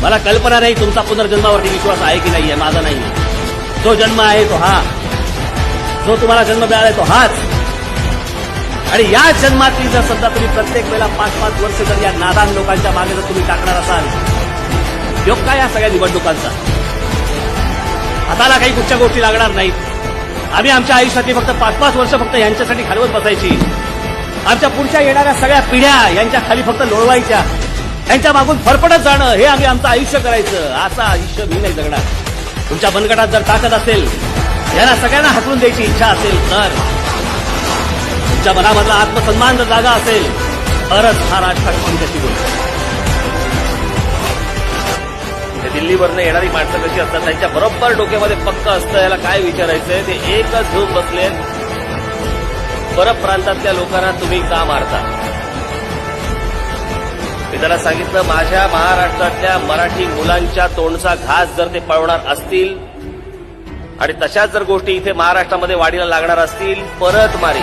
मला कल्पना नाही तुमचा पुनर्जन्मावरती विश्वास आहे की नाहीये, माझा नाही. जो जन्म आहे तो हा, जो तुम्हाला जन्म मिळालाय तो हाच. आणि या जन्मातली जर समजा तुम्ही प्रत्येक वेळेला 5-5 वर्ष जर या नादान लोकांच्या मागे जर तुम्ही टाकणार असाल, योग काय या सगळ्या निवडणुकांचा? हाताला काही कुठच्या गोष्टी लागणार नाहीत. आम्ही आमच्या आयुष्यातली फक्त 5-5 वर्ष फक्त यांच्यासाठी घालवत बसायची. आमच्या पुढच्या येणाऱ्या सगळ्या पिढ्या यांच्या खाली फक्त लोळवायच्या, यांच्या मागून फरफडत जाणं, हे आम्ही आमचं आयुष्य करायचं. असं आयुष्य मी नाही जगणार. तुमच्या मनगटात जर ताकद असेल, यांना सगळ्यांना हटवून द्यायची इच्छा असेल, तर तुमच्या मनामधला आत्मसन्मान जर जागा असेल, तरच हा राजकारण कशी बोलतो. दिल्लीवरनं येणारी माणसं कशी असतात, त्यांच्या बरोबर डोक्यामध्ये पक्क असतं. याला काय विचारायचंय, ते एकच घेऊन बसलेत, परप्रांतातल्या लोकांना तुम्ही का मारता? मी त्याला सांगितलं, माझ्या महाराष्ट्रातल्या मराठी मुलांच्या तोंडचा घास जर ते पळवणार असतील आणि तशाच जर गोष्टी इथे महाराष्ट्रामध्ये वाढीला लागणार असतील, परत मारी.